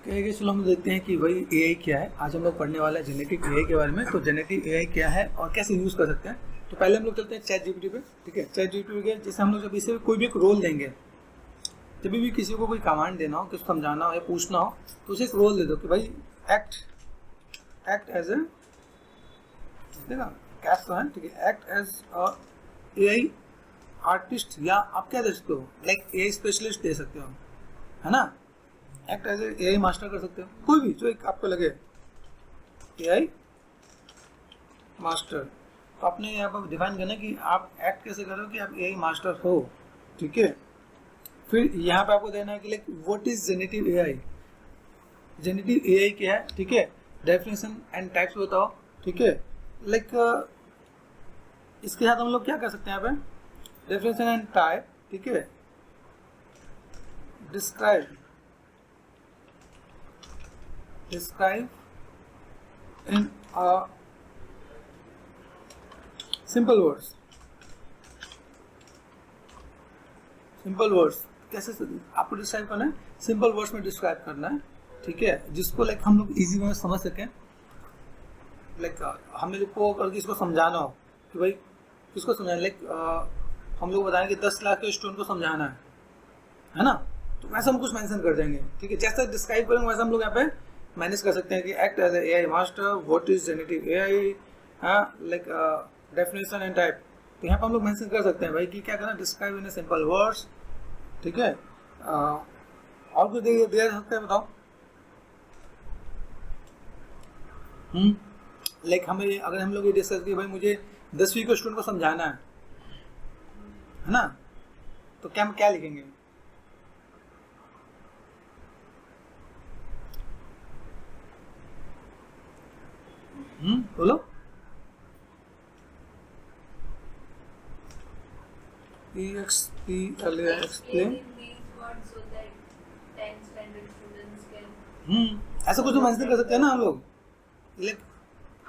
कहेंगे चलो हम देखते हैं कि भाई एआई क्या है। आज हम लोग पढ़ने वाले हैं जेनेटिव एआई के बारे में। तो जेनेटिव एआई क्या है और कैसे यूज़ कर सकते हैं। तो पहले हम लोग चलते हैं चैट जीपीटी पे। ठीक है, चैट जीपीटी के जैसे हम लोग जब इसे कोई भी एक रोल देंगे, जब भी किसी को कोई कमांड देना हो, कुछ समझाना हो या पूछना हो, तो उसे एक रोल दे दो कि भाई एक्ट एज ए, देखा कैश तो है, ठीक है, act as a AI artist, या आप क्या दे सकते हो, लाइक एआई स्पेशलिस्ट दे सकते हो, है ना। एक्ट एज एआई मास्टर कर सकते हो, कोई भी जो एक आपको लगे एआई मास्टर। तो आपने यहाँ पर डिफाइन करना कि आप एक्ट कैसे करो कि आप एआई मास्टर हो। ठीक है, फिर यहाँ पे आपको देना है कि like what is generative AI. Generative AI क्या है, ठीक है, डेफिनेशन एंड टाइप्स बताओ। ठीक है, लाइक इसके साथ हम लोग क्या कर सकते हैं यहाँ पे, डेफिनेशन एंड टाइप। ठीक है, describe in simple words। Simple words कैसे आपको डिस्क्राइब करना है, सिंपल वर्ड्स में डिस्क्राइब करना है। ठीक है, जिसको लाइक हम लोग इजी वे में समझ सकें। लाइक हमें को अगर किसको समझाना हो कि भाई किसको समझाना, लाइक हम लोग बताएं कि 10 लाख के स्टूडेंट को समझाना है ना, तो वैसा हम कुछ मेंशन कर देंगे। ठीक है, जैसा डिस्क्राइब करेंगे वैसा हम लोग यहाँ पे मैनेज कर सकते हैं कि act as AI master, what is generative AI, like definition and type. तो यहाँ पर हम लोग मेंशन कर सकते हैं भाई कि क्या करना, डिस्क्राइब इन सिंपल वर्ड्स। ठीक है, और कुछ दे सकते हैं, बताओ। लाइक हमें अगर हम लोग ये डिस्कस किए भाई मुझे 10वीं के स्टूडेंट को समझाना है ना, तो क्या हम क्या लिखेंगे, बोलो। एक्सप्लेन, ऐसा कुछ तो मेंशन कर सकते हैं ना हम लोग।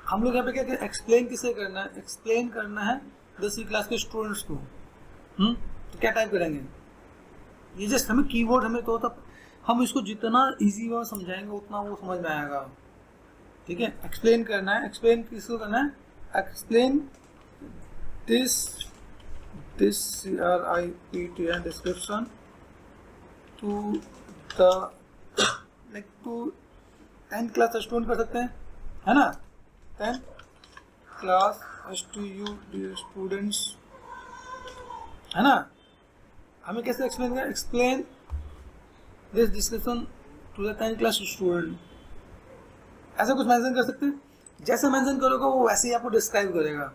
हम लोग यहाँ पे क्या एक्सप्लेन किसे करना है, एक्सप्लेन करना है 10वीं क्लास के स्टूडेंट्स को। तो क्या टाइप करेंगे, ये जस्ट हमें कीवर्ड हमें तो हम इसको जितना इजी वे में समझाएंगे उतना वो समझ में आएगा। ठीक है, एक्सप्लेन करना है, एक्सप्लेन किसको करना है, explain this CRIPTN description to the like to 10th class student कर सकते हैं, है ना, 10th क्लास स्टूडेंट्स, है ना। हमें कैसे एक्सप्लेन करें, explain this description to the 10th class student, ऐसा कुछ मेंशन कर सकते हैं। जैसे मेंशन करोगे वो वैसे ही आपको डिस्क्राइब करेगा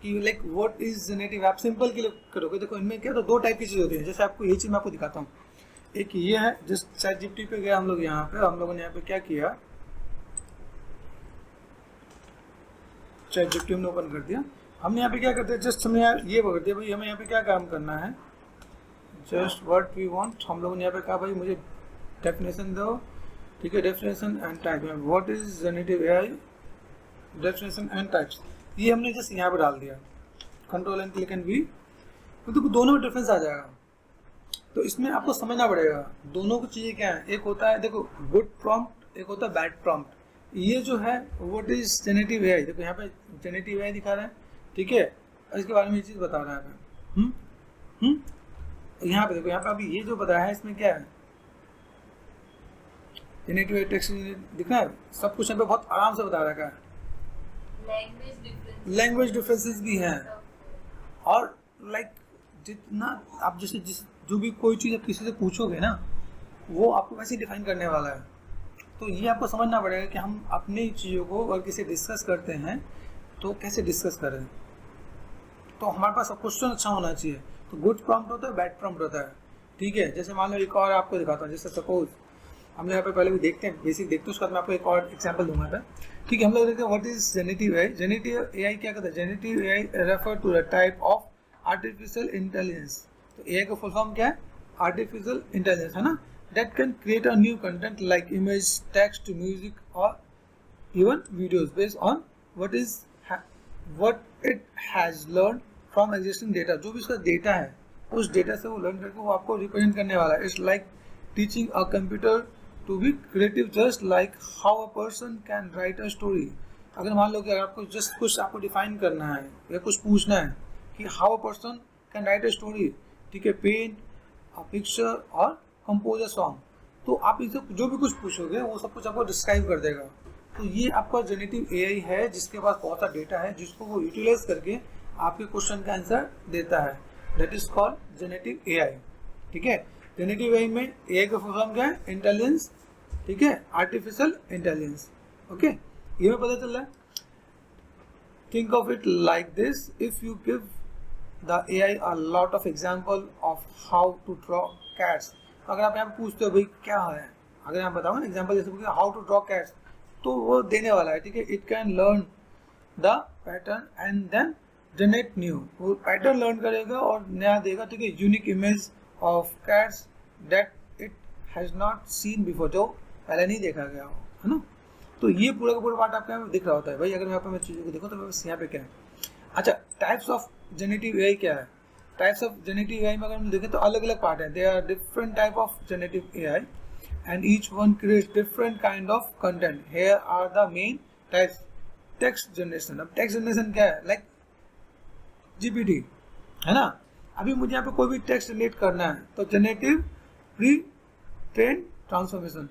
कि लाइक व्हाट इज जेनेटिव। आप सिंपल के लिए करोगे, देखो इनमें क्या तो 2 टाइप की चीज़ होती है। जैसे आपको ये चीज़ मैं आपको दिखाता हूँ, एक ये है जिस चैट जीपीटी पे गया हम लोग, यहाँ पे हम लोगों ने यहाँ पे क्या किया, चैट जीपीटी हमने ओपन कर दिया। हमने यहाँ पे क्या करते हैं, जस्ट हमें ये पकड़ दिया भाई हमें यहाँ पे क्या काम करना है, जस्ट व्हाट वी वांट। हम लोगों ने यहाँ पे कहा भाई मुझे डेफिनेशन दो। ठीक है, definition and type, what is generative AI, definition and types, ये हमने जस्ट यहाँ पे डाल दिया, control and click and V. तो दोनों में डिफरेंस आ जाएगा। तो इसमें आपको समझना पड़ेगा दोनों की चीज़ें क्या है। एक होता है देखो गुड प्रॉम्प्ट, एक होता है बैड प्रॉम्प्ट। ये जो है व्हाट इज जेनेटिव एआई, देखो यहाँ पे जेनेटिव एआई दिखा रहा है। ठीक है, इसके बारे में ये चीज़ बता रहा है। यहाँ पे देखो, यहाँ पे अभी ये जो बताया है इसमें क्या है, जेनेटिव एआई टेक्स्ट दिख रहा है, सब कुछ यहाँ पे बहुत आराम से बता रखा है। लैंग्वेज डिफरेंसेस भी हैं, और लाइक जितना आप जैसे जो भी कोई चीज़ आप किसी से पूछोगे ना, वो आपको वैसे ही डिफाइन करने वाला है। तो ये आपको समझना पड़ेगा कि हम अपनी चीज़ों को अगर किसी डिस्कस करते हैं तो कैसे डिस्कस करें। तो हमारे पास क्वेश्चन अच्छा होना चाहिए। तो गुड प्रॉम्प्ट होता है, बैड प्रॉम्प्ट होता है। ठीक है, जैसे मान लो एक और आपको दिखाता हूँ, जैसे सपोज हम यहाँ पे पहले भी देखते हैं, बेसिक देखते हैं, उसके बाद मैं आपको एक और एग्जांपल दूंगा था। ठीक है, हम लोग देखते हैं what is generative AI. Generative AI क्या करता है, generative AI refer to the type of artificial intelligence. तो एआई का फुल फॉर्म क्या है, आर्टिफिशियल इंटेलिजेंस, है ना, that can create a new content like image, text, music और even videos based on what it has learn from existing data. जो भी उसका डेटा है उस डेटा से वो लर्न करके वो आपको रिप्रेजेंट करने वाला है। It's like teaching a computer to be creative just like how a person can write a story. अगर मान लो कि अगर आपको जस्ट कुछ आपको डिफाइन करना है या कुछ पूछना है कि how a person can write a story, ठीक है, पेंट अ पिक्चर और कंपोज अ सॉन्ग, तो आप इसे जो भी कुछ पूछोगे वो सब कुछ आपको डिस्क्राइब कर देगा। तो ये आपका जेनेटिव एआई है जिसके पास बहुत सारा डेटा है जिसको वो यूटिलाइज करके आपके क्वेश्चन का आंसर देता है। That is called generative AI. ठीक है, जेनेटिव एआई में एआई का फुल फॉर्म क्या है? इंटेलिजेंस, ठीक है, आर्टिफिशियल इंटेलिजेंस। ओके, ये में पता चल रहा है। Think of it like this, if you give the AI a lot of example of how to draw cats. अगर आप यहाँ पे पूछते हो भाई क्या है, अगर आप बताओ ना एग्जांपल जैसे हाउ टू ड्रॉ कैट्स, तो वो देने वाला है। ठीक है, it can learn the pattern and then generate new. वो पैटर्न लर्न करेगा और नया देगा, ठीक है, unique image of cats that it has not seen before, जो पहले नहीं देखा गया हो, है ना। तो ये पूरा का पूरा पार्ट आपको यहाँ पे दिख रहा होता है भाई। अगर यहाँ पे मैं चीज़ों को देखो तो बस यहाँ पे क्या है। अच्छा, टाइप्स ऑफ जेनेटिव एआई क्या है? टाइप्स ऑफ जेनेटिव एआई में अगर हम देखें तो अलग अलग पार्ट है। They are different type of generative AI and each one creates different kind of content. Here are the main types. Text generation. अब text generation क्या है? Like GPT, है ना। अभी मुझे यहाँ पे कोई भी टेक्स्ट जनरेट करना है तो जनरेटिव प्री ट्रेन ट्रांसफॉर्मेशन,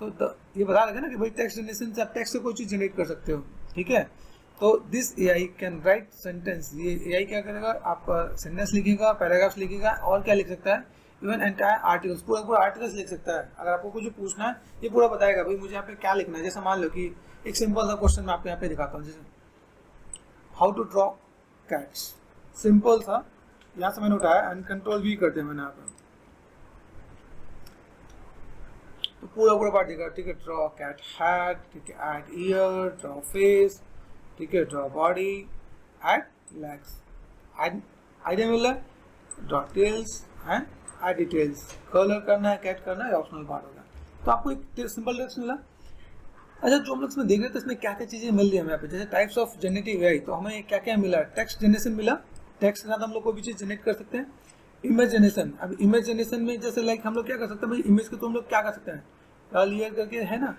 तो ये बता रहे ना कि भाई टेक्स्ट जनरेशन से आप टेक्स्ट से कोई चीज़ जनरेट कर सकते हो। ठीक है, तो this AI can write sentence. ये एआई क्या करेगा? आपका सेंटेंस लिखेगा, पैराग्राफ्स लिखेगा और क्या लिख सकता है? इवन एंटायर आर्टिकल्स, पूरा पूरा आर्टिकल्स लिख सकता है। अगर आपको कुछ पूछना है ये पूरा बताएगा भाई मुझे यहाँ पे क्या लिखना है। जैसे मान लो कि एक सिंपल सा क्वेश्चन मैं आपको यहाँ पे दिखाता हूँ, जैसे how to draw cats, simple सा, यहाँ से मैंने उठाया एंड कंट्रोल भी करते हैं मैंने यहाँ पे, तो पूरा पूरा पार्ट दिखा। ठीक है, ड्रॉ कैट हैट, ठीक है, ऐड ईयर, ड्रॉ फेस, ठीक है, draw body, add legs, idea मिल रहा है, draw tails and add details. Colour करना है, कैट करना है, ऑप्शनल पार्ट होगा। तो आपको एक सिंपल टेक्स्ट मिला। अच्छा, जो हम लोग इसमें देख रहे थे इसमें क्या क्या चीज़ें मिल रही है हमें यहाँ पे, जैसे टाइप्स ऑफ जेनेटिव एआई, तो हमें क्या क्या मिला? टेक्स्ट जनरेशन मिला, टेक्स्ट के साथ हम लोग कोई भी चीज़ जनरेट कर सकते हैं। इमेज जनरेशन, अब इमेज जनरेशन में जैसे लाइक हम लोग क्या कर सकते हैं भाई, इमेज के तो हम लोग क्या कर सकते हैं, क्लियर करके, है ना।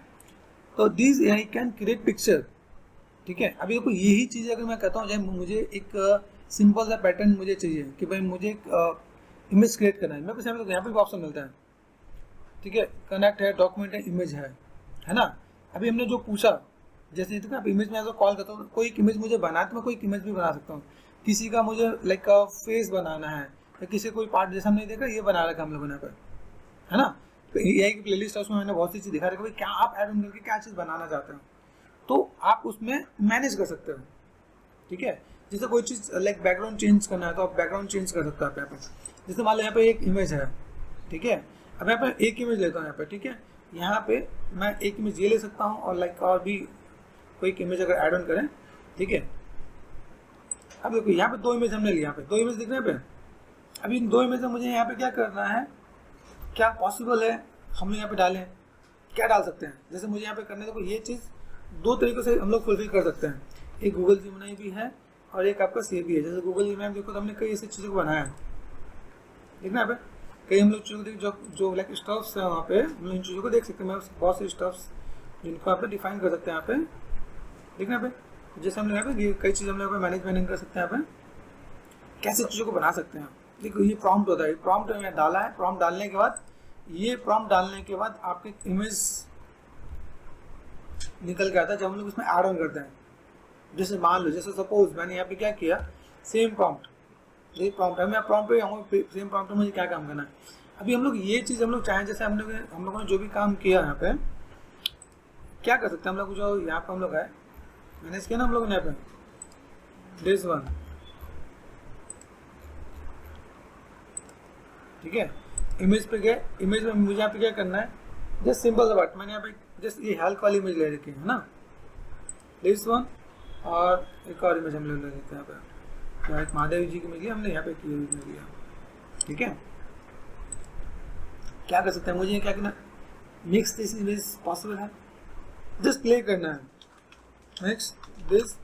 तो this AI can create picture. ठीक है, अभी देखो यही चीज़ अगर मैं कहता हूँ जैसे मुझे एक सिंपल सा पैटर्न मुझे चाहिए कि भाई मुझे एक इमेज क्रिएट करना है, मैं बस यहाँ पे भी ऑप्शन मिलता है। ठीक है, कनेक्ट है, डॉक्यूमेंट है, इमेज है ना। अभी हमने जो पूछा, जैसे देखो आप इमेज में ऐसा कॉल करता हूँ, कोई इमेज मुझे बनाना है तो मैं कोई इमेज भी बना सकता हूँ। किसी का मुझे लाइक फेस बनाना है या किसी कोई पार्ट, जैसे हमने देखा ये बना रखा हम लोगों ने पर, है ना। तो एआई की प्लेलिस्ट है, उसमें मैंने बहुत सी चीज़ दिखा रखी, भाई क्या आप ऐड ऑन करके क्या चीज़ बनाना चाहते हो तो आप उसमें मैनेज कर सकते हो। ठीक है, जैसे कोई चीज़ लाइक बैकग्राउंड चेंज करना है तो आप बैकग्राउंड चेंज कर सकते हो आप यहाँ पे। जैसे मान लो यहाँ पे एक इमेज है, ठीक है, अब यहाँ पे एक इमेज लेता हूँ यहाँ पे। ठीक है, यहाँ पे मैं एक इमेज ये ले सकता हूँ और लाइक और भी कोई एक इमेज अगर ऐड ऑन करें। ठीक है, अब देखो यहाँ पे दो इमेज हमने लिया, यहाँ पे दो इमेज दिख रहे हैं पे। अभी इन दो इमेज में मुझे यहाँ पे क्या करना है, क्या पॉसिबल है हम लोग यहाँ पे डालें, क्या डाल सकते हैं। जैसे मुझे यहाँ पे करने देखो ये चीज़ दो तरीक़ों से हम लोग फुलफिल कर सकते हैं। एक गूगल जिमिनाई भी है और एक आपका सी भी है। जैसे गूगल जिमिनाई देखो तो हमने कई ऐसी चीज़ों को बनाया है, देखना यहाँ पे कई हम लोग चीज़ों को जो लाइक स्टफ्स है वहाँ पे हम लोग इन चीज़ों को देख सकते हैं। मैं बहुत से स्टफ्स जिनको आप डिफाइन कर सकते हैं यहाँ पे, देखना यहाँ पे। जैसे हमने यहाँ पे कई चीज़ हम लोग मैनेज कर सकते हैं यहाँ पे, कैसे चीज़ों को बना सकते हैं। देखो ये प्रॉम्प्ट होता है, प्रॉम्प्ट मैंने डाला है, प्रॉम्प्ट डालने के बाद ये प्रॉम्प्ट डालने के बाद आपके इमेज निकल के आता है जब हम लोग इसमें ऐड ऑन करते हैं। जैसे मान लो, जैसे सपोज मैंने यहाँ पे क्या किया, सेम प्रॉम्प्ट, ये प्रॉम्प्ट है, मैं प्रॉम्प्ट पे आऊँगा, सेम प्रॉम्प्ट में मुझे क्या काम करना है। अभी हम लोग ये चीज़ हम लोग चाहें, जैसे हम लोगों ने जो भी काम किया यहाँ पे क्या कर सकते हैं हम लोग, जो यहाँ पे हम लोग है मैनेज किया ना हम लोगों ने यहाँ पे दिस वन। ठीक है, इमेज पे गए, इमेज में मुझे यहाँ पे क्या करना है, जस्ट सिंपल सा बात, मैंने यहाँ पे जस्ट ये हेल्थ वाली इमेज ले रखी है ना, दिस वन, और एक और इमेज हम लोग ले लेते हैं यहाँ पे, एक महादेव जी की इमेज हमने यहाँ पे की इमेज लिया। ठीक है, क्या कर सकते हैं, मुझे क्या करना, मिक्स दिस इमेज पॉसिबल है, जस्ट प्ले करना है, मिक्स दिस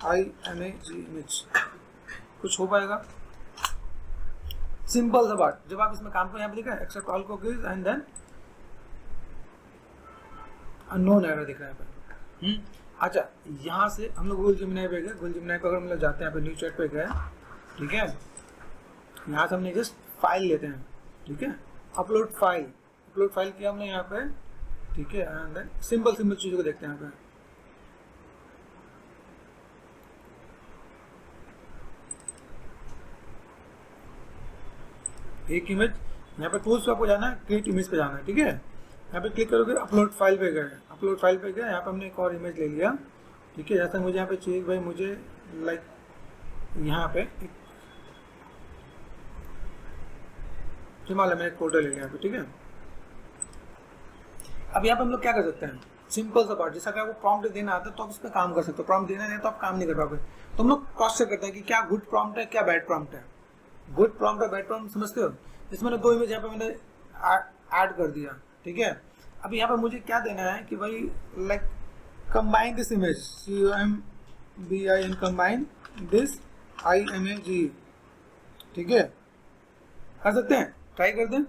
IMAG इमेज, कुछ हो पाएगा। सिंपल सा बात, जब आप इसमें काम को यहाँ पे लिखा है accept all cookies and then unknown error दिख रहा है यहाँ पे। अच्छा, यहाँ से हम लोग गूगल जेमिनी पे गए। गूगल जेमिनी पे अगर हम लोग जाते हैं, यहाँ पे न्यू चैट पे गए, ठीक है, यहाँ से हमने जस्ट फाइल लेते हैं, ठीक है, अपलोड फाइल किया हमने यहाँ पे, ठीक है, एंड देन सिंपल चीज़ों को देखते हैं यहाँ पे। एक इमेज, यहाँ पे टूल्स पे आपको जाना है, क्रिएट इमेज पे जाना है, ठीक है, यहाँ पे क्लिक करोगे, अपलोड फाइल पे गए, यहाँ पे हमने एक और इमेज ले लिया, ठीक है, जैसा मुझे यहाँ पे चाहिए भाई, मुझे लाइक यहाँ पे एक मैंने एक फोटो ले लिया यहाँ पे, ठीक है। अब यहाँ पे हम लोग क्या कर सकते हैं, सिंपल सा पार्ट, जैसा कि आपको प्रॉम्प्ट देना आता है तो आप उस पर काम कर सकते हो, प्रॉम्प्ट देना नहीं तो आप काम नहीं कर पाओगे। तो हम लोग क्रॉस चेक करते हैं कि क्या गुड प्रॉम्प्ट है, क्या बैड प्रॉम्प्ट है। गुड प्रॉम्प्ट और बैड प्रॉम्प्ट समझते हो, इसमें मैंने 2 इमेज यहाँ पे मैंने ऐड कर दिया, ठीक है। अब यहाँ पे मुझे क्या देना है कि भाई like combine this image, COMBIN, combine this IMAGE, ठीक है, कर सकते हैं, ट्राई कर दें।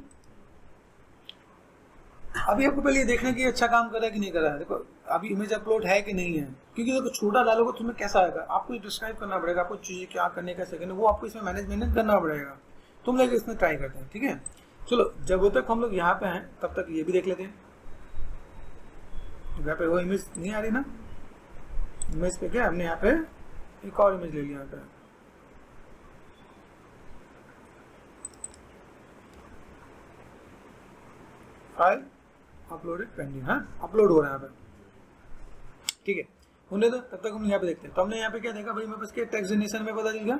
अभी आपको पहले ये देखना है कि अच्छा काम कर रहा है कि नहीं कर रहा है। देखो अभी इमेज अपलोड है कि नहीं है, क्योंकि देखो छोटा डालोगे तुम्हें कैसा आएगा, आपको डिस्क्राइब करना पड़ेगा, आपको चीज़ें क्या करने का सेकंड, वो आपको इसमें मैनेजमेंट करना पड़ेगा। तुम लोग इसमें ट्राई करते हैं, ठीक है। चलो जब तक हम लोग यहाँ पे हैं तब तक ये भी देख लेते हैं। यहाँ पे वो इमेज नहीं आ रही ना, इमेज पे क्या हमने यहाँ पे एक और इमेज ले लिया यहाँ पे, फाइल अपलोडेड पेंडिंग, हाँ अपलोड हो रहा है यहाँ पे, ठीक है, होने दो, तब तक हम यहाँ पे देखते हैं। तो हमने यहाँ पे क्या देखा भाई, मेरे पास क्या टेक्स्ट जनरेशन में पता चल गया,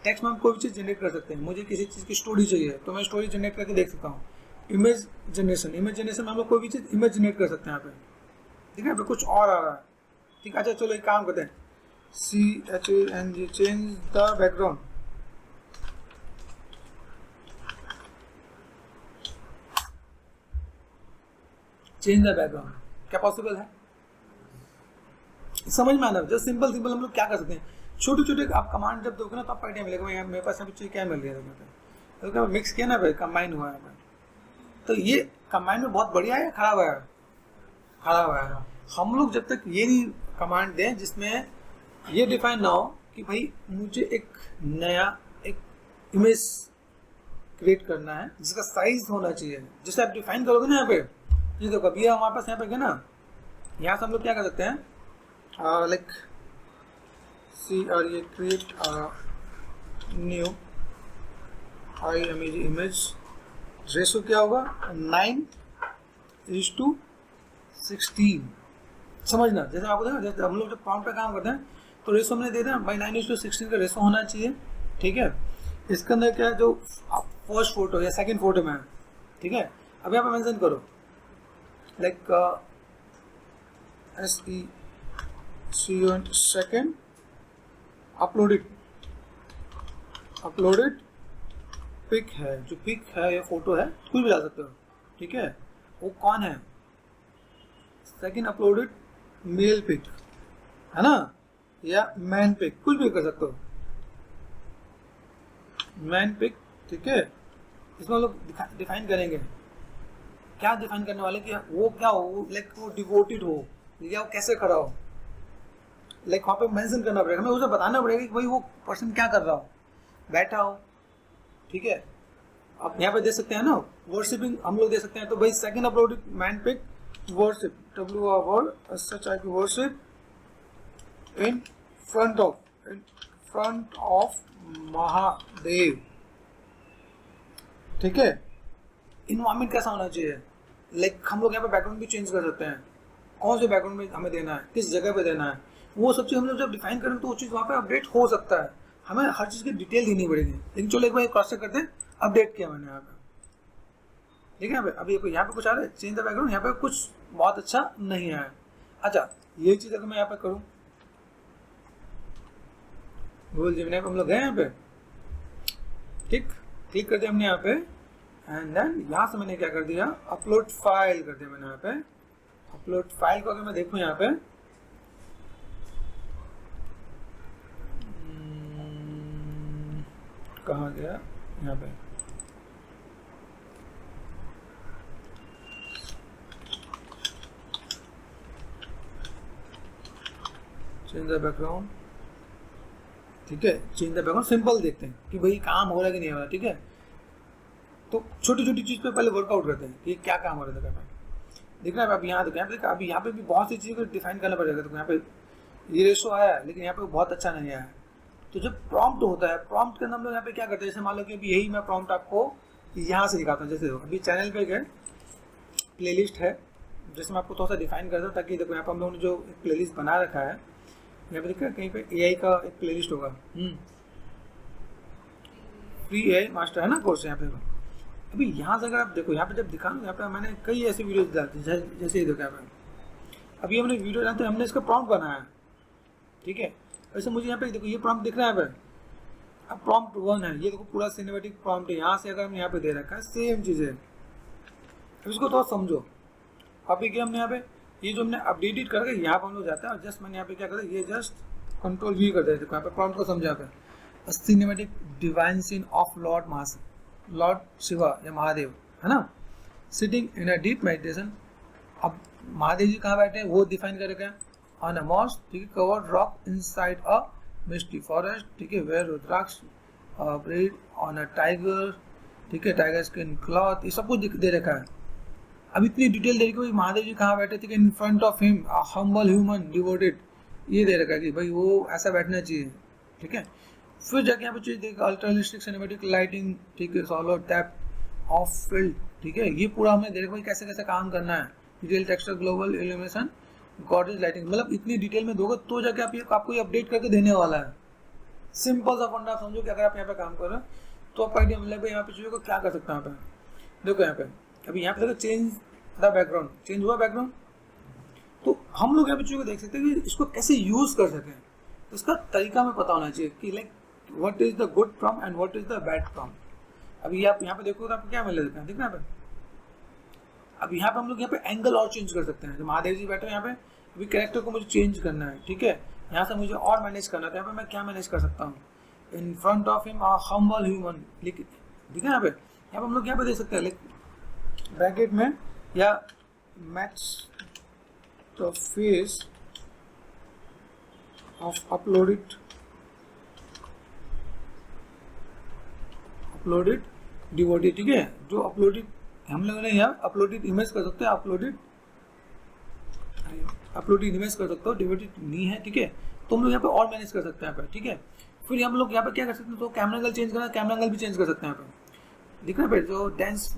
टेक्स्ट में हम कोई भी चीज़ जनरेट कर सकते हैं। मुझे किसी चीज़ की स्टोरी चाहिए तो मैं स्टोरी जनरेट करके देख सकता हूँ। इमेज जनरेशन में हम लोग कोई भी चीज़ इमेज जनरेट कर सकते हैं यहाँ पे, ठीक है, यहाँ पे कुछ और आ रहा है, ठीक है। अच्छा चलो एक काम करते हैं, CHANG, change the background, change the background, क्या पॉसिबल है, समझ में आना। जस्ट सिंपल हम लोग क्या कर सकते हैं, छोटे छोटे आप कमांड जब दोगे ना तो आपको आइडिया मिलेगा भाई मेरे पास यहाँ चीज़ क्या मिल रही है, तो मिक्स किया ना भाई, कंबाइन हुआ है। तो ये कंबाइन में बहुत बढ़िया है, खराब है, खराब है। हम लोग जब तक ये नहीं कमांड दें जिसमें ये डिफाइन ना हो कि भाई मुझे एक नया एक इमेज क्रिएट करना है जिसका साइज होना चाहिए, जिसे आप डिफाइन करोगे ना यहाँ पे, ये देखो अभी हमारे पास यहाँ पे क्या ना, यहाँ से हम लोग क्या कर सकते हैं, like create new IMAG image, ratio क्या होगा 9:16, समझना। जैसे आपको देखा, जैसे हम लोग जब प्रॉम्प्ट पे काम करते हैं तो रेशो हमने दे दिया भाई 9:16 का रेशो होना चाहिए, ठीक है। इसके अंदर क्या है, जो फर्स्ट फोटो या सेकंड फोटो में है, ठीक है। अब यहाँ पे मेंशन करो like SECON second uploaded pic है, जो पिक है या फोटो है कुछ भी डाल सकते हो, ठीक है। वो कौन है, सेकेंड अपलोडेड मेल पिक है ना, या मैन पिक, कुछ भी कर सकते हो, मैन पिक, ठीक है। इसमें लोग डिफाइन करेंगे, क्या डिफाइन करने वाले कि वो क्या हो, लाइक वो डिवोटेड हो या वो कैसे खड़ा हो, लाइक वहाँ पे मेंशन करना पड़ेगा, हमें उसे बताना पड़ेगा कि भाई वो पर्सन क्या कर रहा हो, बैठा हो, ठीक है। आप यहाँ पे दे सकते हैं ना वर्शिपिंग, हम लोग दे सकते हैं, तो भाई second uploaded man pic worship, worship in front of Mahadev, ठीक है। इन्वायरमेंट कैसा होना चाहिए, लाइक हम लोग यहाँ पे बैकग्राउंड भी चेंज कर सकते हैं, कौन से बैकग्राउंड में हमें देना है, किस जगह पे देना है, वो सब चीज़ हम लोग जब डिफाइन करें तो वो चीज़ वहाँ पे अपडेट हो सकता है। हमें हर चीज़ की डिटेल देनी पड़ेगी, लेकिन चलो एक बार क्रॉस चेक करते हैं, अपडेट किया मैंने यहाँ पे, ठीक है। अभी यहाँ पे कुछ आ रहा है, चेंज द बैकग्राउंड, यहाँ पे कुछ बहुत अच्छा नहीं है। अच्छा ये चीज़ अगर मैं यहाँ पे करूँ, गूगल जेमिनी पे हम लोग गए यहाँ पे, ठीक, क्लिक कर दिया हमने यहाँ पे, एंड देन यहाँ से मैंने क्या कर दिया, अपलोड फाइल कर दिया मैंने यहाँ पे। अपलोड फाइल को अगर मैं देखूँ यहाँ पे, कहाँ गया, यहाँ पे चेंज द बैकग्राउंड, ठीक है, चेंज द बैकग्राउंड सिंपल देखते हैं कि भाई काम हो रहा है कि नहीं हो रहा, ठीक है। तो छोटी छोटी चीज़ पे पहले वर्कआउट करते हैं कि क्या काम हो रहा है। देखना है, अब यहाँ देखो, यहाँ पे देखो, अभी यहाँ पे भी बहुत सी चीज़ें को डिफाइन करना पड़ेगा। देखो यहाँ पे ये रेशो आया है, लेकिन यहाँ पे बहुत अच्छा नहीं आया है। तो जब प्रॉम्प्ट होता है, प्रॉम्प्ट के अंदर हम लोग यहाँ पे क्या करते हैं, जैसे मान लो कि अभी यही मैं प्रॉम्प्ट आपको यहाँ से दिखाता हूँ। जैसे अभी चैनल पे गए, प्लेलिस्ट है, जैसे मैं आपको थोड़ा सा डिफाइन करता हूँ ताकि देखो यहाँ पर हम लोगों ने जो एक प्लेलिस्ट बना रखा है, यहाँ पे देखिए कहीं पे AI का एक प्लेलिस्ट होगा, फ्री AI मास्टर है ना कोर्स यहाँ पे। अभी यहाँ से अगर आप देखो, यहाँ पे जब दिखा, यहाँ पे मैंने कई ऐसी वीडियोस डालती हैं, जैसे ये देखो यहाँ पे अभी हमने वीडियो डालते हमने इसका प्रॉम्प्ट बनाया, ठीक है। वैसे मुझे यहाँ पे देखो ये प्रॉम्प्ट दिख रहा है यहाँ पे, अब प्रॉम्प्ट 1 है, ये देखो पूरा सिनेमैटिक प्रॉम्प्ट है। यहाँ से अगर हम यहाँ पे दे रखा है सेम चीज़ है, इसको थोड़ा समझो। अभी क्या हमने यहाँ पे ये जो हमने अपडेटेड करके यहाँ पर हम लोग जाता है और जस्ट मैंने यहाँ पे क्या करता है, ये जस्ट कंट्रोल V कर देते, यहाँ पे प्रॉम्प्ट को समझा पे cinematic divine scene of lord Shiva या महादेव, है ना, sitting in a deep meditation. अब महादेव जी कहाँ बैठे हैं वो डिफाइन कर रखे हैं, ऑन अ मॉस्ट, ठीक है, covered rock inside a misty forest, ठीक है, where rudraksha breed on a tiger, ठीक है, टाइगर स्किन क्लॉथ, ये सब कुछ दे रखा है। अब इतनी डिटेल दे रखी है, महादेव जी कहाँ बैठे थे, इन front of him humble human devoted, ये दे रखा है कि भाई वो ऐसा बैठना चाहिए, ठीक है। फिर जाके यहाँ पे चीज देखा, अल्ट्रालिस्टिक सिनेमैटिक लाइटिंग, ठीक है, सोलो टैप ऑफ फील्ड, ठीक है, ये पूरा हमें दे रखा है कैसे कैसे काम करना है, detail texture global illumination gorgeous lighting, मतलब इतनी डिटेल में दोगे तो जाके आपको ये अपडेट करके देने वाला है। सिंपल सा फंडा समझो कि अगर आप यहाँ पे काम कर रहे हो तो आप आइडिया मिल भाई यहाँ पे चीज़ों को क्या कर सकते हैं। यहाँ पे देखो, यहाँ पे अभी यहाँ पे देखो चेंज द बैकग्राउंड, चेंज हुआ बैकग्राउंड, तो हम लोग यहाँ पे चीज़ों को देख सकते हैं कि इसको कैसे यूज कर सकें। तो इसका तरीका हमें पता होना चाहिए कि like what is the good prompt and what is the bad prompt. अभी आप यहाँ पे देखो तो आपको क्या मिल रहा है, देखना यहाँ पे। अब यहाँ पे हम लोग यहाँ पे एंगल और चेंज कर सकते हैं। जो महादेव जी बैठे हैं यहाँ पे, अभी कैरेक्टर को मुझे चेंज करना है, ठीक है, यहाँ से मुझे और मैनेज करना है। तो यहाँ पे मैं क्या मैनेज कर सकता हूँ, इन front of him humble human, ठीक है, यहाँ पे हम लोग यहाँ पे दे सकते हैं लाइक ब्रैकेट में, या match the face of uploaded devotee, ठीक है, जो अपलोडेड हम लोगों ने यहाँ अपलोडेड इमेज कर सकते हैं, अपलोडेड इमेज कर सकते हो, डिवोटेड नहीं है, ठीक है। तो हम लोग यहाँ पे और मैनेज कर सकते हैं यहाँ पे, ठीक है। फिर हम लोग यहाँ पे क्या कर सकते हैं, तो कैमरा एंगल चेंज करना, कैमरा एंगल भी चेंज कर सकते हैं यहाँ पे। दिख रहा है जो dense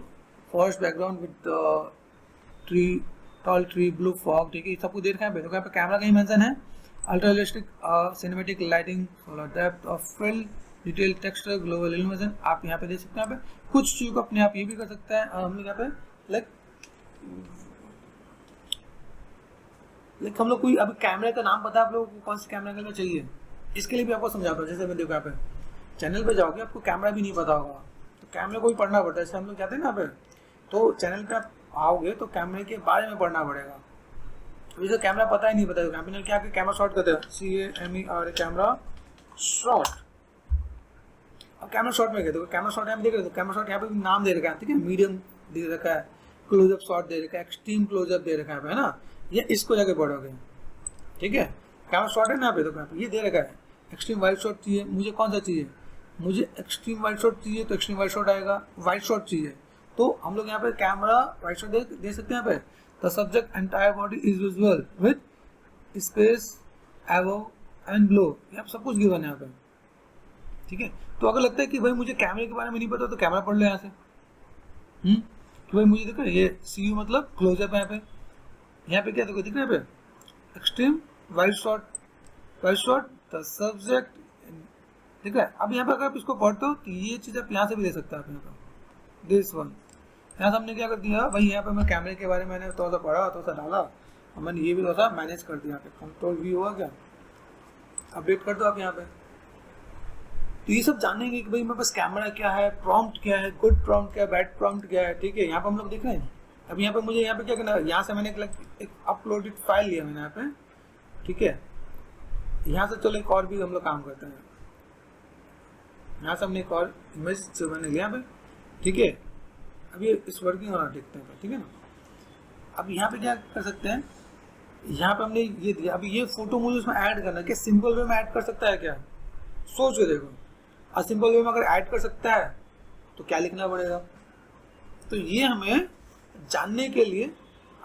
forest background with tree, tall tree, blue fog, ठीक है, सब कुछ देख रहे हैं। यहाँ पे कैमरा का ही मेंशन है, ultra realistic cinematic lighting, solar depth of field, detail texture, global illumination, आप यहाँ पे देख सकते हैं। यहाँ पे कुछ चीज़ों को अपने आप ये भी कर सकता है। हम लोग यहाँ पे लाइक हम लोग कोई अभी कैमरे का नाम पता है आप लोगों को, कौन से कैमरा का चाहिए, इसके लिए भी आपको समझाता हूँ। जैसे मैं देखो यहाँ पे चैनल पे जाओगे, आपको कैमरा भी नहीं पता होगा, तो कैमरे को भी पढ़ना पड़ता है। जैसे हम लोग कहते हैं ना, यहाँ पे तो चैनल पे आप आओगे तो कैमरे के बारे में पढ़ना पड़ेगा। जैसे कैमरा पता ही नहीं पता, कैमरा क्या कैमरा शॉट कहते हैं, CAMERA, कैमरा शॉट। अब कैमरा शॉट में कहते हो, कैमरा शॉट यहाँ देख रहे हो, कैमरा शॉट यहाँ पे नाम दे रखा है, ठीक है, मीडियम दे रखा है, क्लोजअप शॉट दे रखा है, एक्सट्रीम क्लोजअप दे रखा है ना, ये इसको जाके पढ़ोगे, ठीक है। कैमरा शॉट है ना यहाँ पे, तो ये दे रखा है एक्सट्रीम वाइड शॉट चाहिए, मुझे कौन सा चाहिए, मुझे एक्सट्रीम वाइड शॉट चाहिए, तो एक्सट्रीम वाइड शॉट आएगा। वाइड शॉट चाहिए तो हम लोग यहाँ पे कैमरा वाइड शॉट दे सकते हैं। यहाँ पे the subject entire body is visual with space above and below, यहाँ सब कुछ गिवन है यहाँ पे, ठीक है। तो अगर लगता है कि भाई मुझे कैमरे के बारे में नहीं पता, तो कैमरा पढ़ लो यहाँ से, कि भाई मुझे देखो ये CU मतलब क्लोजअप है। यहाँ पे क्या देखो, दिख रहा है यहाँ पे extreme wide shot the subject, ठीक है। अब यहाँ पे अगर आप इसको पढ़ते हो तो ये चीज़ आप यहाँ से भी दे सकते हैं। आप यहाँ पे दिस वन, यहाँ से हमने क्या कर दिया भाई, यहाँ पे मैं कैमरे के बारे में मैंने थोड़ा सा पढ़ा, थोड़ा सा डाला, और मैंने ये भी थोड़ा सा मैनेज कर दिया। यहाँ पे कंट्रोल V हुआ, क्या अपडेट कर दो आप यहाँ पे। तो ये सब जानेंगे कि भाई मेरे पास कैमरा क्या है, प्रॉम्प्ट क्या है, गुड प्रॉम्प्ट क्या है, बैड प्रॉम्प्ट क्या है, ठीक है। यहाँ पे हम लोग देख रहे हैं। अब यहाँ पे मुझे यहाँ पे क्या करना है, यहाँ से मैंने एक अपलोडेड फाइल लिया मैंने यहाँ पे, ठीक है। यहाँ से चलो एक और भी हम लोग काम करते हैं। यहाँ से हमने एक और इमेज जो मैंने लिया यहाँ पे, ठीक है। अब ये इस वर्किंग वाला देखते हैं, ठीक है ना। अब यहाँ पे क्या कर सकते हैं, यहाँ पे हमने ये दिया, अभी ये फोटो मुझे उसमें ऐड करना है, क्या सिंपल वे में ऐड कर सकता है क्या? सोच के देखो, असिंपल वे में अगर ऐड कर सकता है तो क्या लिखना पड़ेगा? तो ये हमें जानने के लिए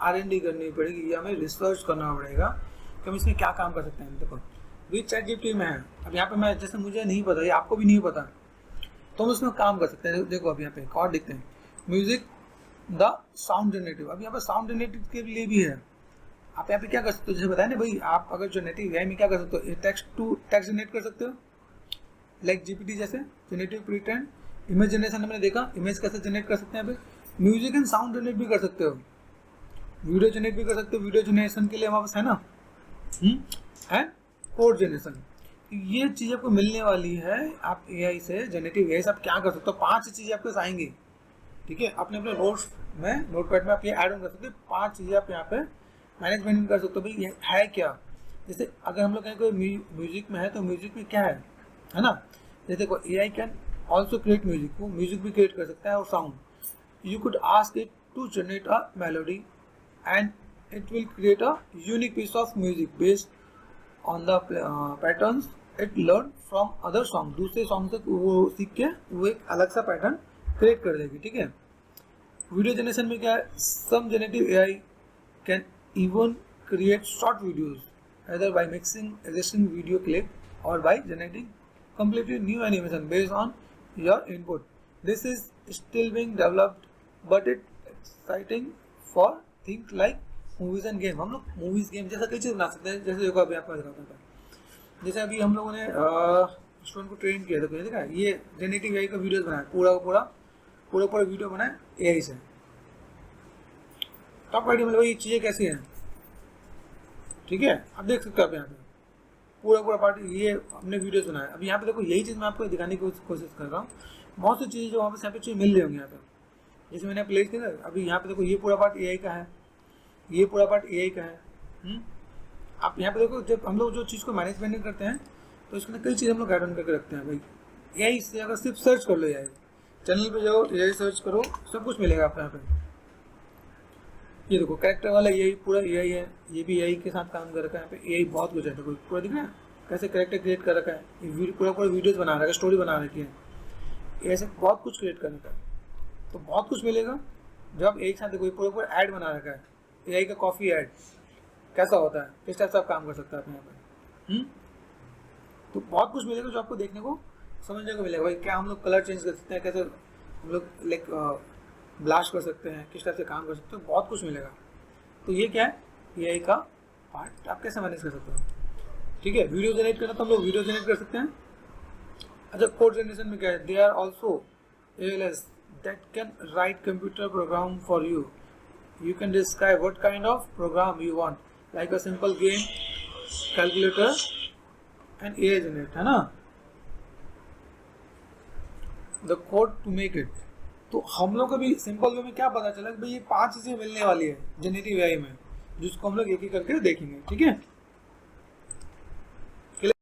R&D करनी पड़ेगी, ये हमें रिसर्च करना पड़ेगा कि हम इसमें क्या काम कर सकते हैं। देखो विद ChatGPT में है, अब यहाँ पे मैं जैसे मुझे नहीं पता, ये आपको भी नहीं पता, तो हम इसमें काम कर सकते हैं। देखो अब यहाँ पे एक और देखते हैं, म्यूजिक द साउंड जनरेटिव। अब यहाँ पे साउंड जनरेटिव के लिए भी है। आप यहाँ पे क्या कर सकते हो, जैसे बताया ना भाई, आप अगर जनरेटिव AI में क्या कर सकते हो, टेक्स्ट टू टेक्स्ट जनरेट कर सकते हो, लाइक GPT जैसे जनरेटिव प्रीट्रेंड। इमेज जनरेशन हमने देखा, इमेज कैसे जनरेट कर सकते हैं। यहाँ पे म्यूजिक एंड साउंड जनरेट भी कर सकते हो, वीडियो जनरेट भी कर सकते हो। वीडियो जनरेशन के लिए हमारे पास है ना एंड कोड जनरेशन। ये चीज़ आपको मिलने वाली है। आप AI से, जनरेटिव AI से आप क्या कर सकते हो, 5 चीज़ें आपके पास आएंगी। ठीक है, अपने अपने नोट्स में, नोटपैड में आप ये ऐड ऑन कर सकते हो। 5 चीज़ें आप यहाँ पे मैनेजमेंट कर सकते हो। भाई ये है क्या, जैसे अगर हम लोग कहें कोई म्यूजिक में है तो म्यूजिक में क्या है ना। जैसे देखो AI can also create music, वो म्यूजिक भी क्रिएट कर सकता है और sound. You could ask it to generate a melody and it will create a unique piece of music based on the patterns it learn from other song. दूसरे song से वो सीख के वो एक अलग सा पैटर्न क्रिएट कर देगी। ठीक है, वीडियो जनरेशन में क्या है, some generative AI can even create short videos either by mixing existing video clip or by generating completely new animation based on your input. This is still being developed but it's exciting for things like movies and game. हम लोग movies game जैसा कई चीज़ बना सकते हैं। जैसे देखो अभी आपको दिखाता हूँ, जैसे अभी हम लोगों ने स्टूडेंट को ट्रेन किया था, तो ये देखा ये जनरेटिव AI का वीडियोज बनाया, पूरा वीडियो बनाया AI से। टॉप आइडिया मतलब ये चीज़ें कैसी हैं। ठीक है, आप देख सकते हो। आप यहाँ पे पूरा पार्ट ये हमने वीडियोस बनाया। अब यहाँ पे देखो, यही चीज़ मैं आपको दिखाने की कोशिश कर रहा हूँ। बहुत सी चीज़ें जो वहाँ पे यहाँ पे चीज़ मिल रही होंगी यहाँ पे, जैसे मैंने प्ले किया। अभी यहाँ पे देखो, ये पूरा पार्ट AI का है, ये पूरा पार्ट AI का है। आप यहाँ पे देखो, जब हम लोग जो चीज़ को मैनेजमेंट करते हैं तो इसमें कई चीज़ हम लोग ऐड ऑन करके रखते हैं। भाई AI से अगर सिर्फ सर्च कर लो, AI चैनल पे जाओ, AI सर्च करो, सब कुछ मिलेगा आपको यहाँ पे। ये देखो कैरेक्टर वाला AI पूरा AI है, ये भी AI के साथ काम कर रखा है। यहाँ पे AI बहुत कुछ है, देखो पूरा दिख रहा है कैसे कैरेक्टर क्रिएट कर रखा है, पूरा वीडियोस बना रखा है, स्टोरी बना रखी है, ऐसे बहुत कुछ क्रिएट कर रखा है। तो बहुत कुछ मिलेगा जब आप एक साथ देखो। पूरा ऐड बना रखा है, AI का कॉफ़ी ऐड कैसा होता है, किस टाइप से आप काम कर सकते हैं आप यहाँ पे। तो बहुत कुछ मिलेगा जो आपको देखने को, समझने को मिलेगा। भाई क्या हम लोग कलर चेंज कर सकते हैं, कैसे हम लोग लाइक ब्लास्ट कर सकते हैं, किस टाइप से काम कर सकते हो, बहुत कुछ मिलेगा। तो ये क्या है, AI का पार्ट आप कैसे मैनेज कर सकते हो। ठीक है, वीडियो जनरेट करना तो हम लोग वीडियो जनरेट कर सकते हैं। अच्छा, कोड जनरेशन में क्या है, they are also ALS that can write computer program for you. You can describe what kind of program you want, like a simple game, calculator and AI generate, है ना, the code to make it. तो हम लोग को भी simple way में क्या पता चला कि भाई ये 5 चीज़ें मिलने वाली है जनरेटिव AI में, जिसको हम लोग एक एक करके देखेंगे। ठीक है।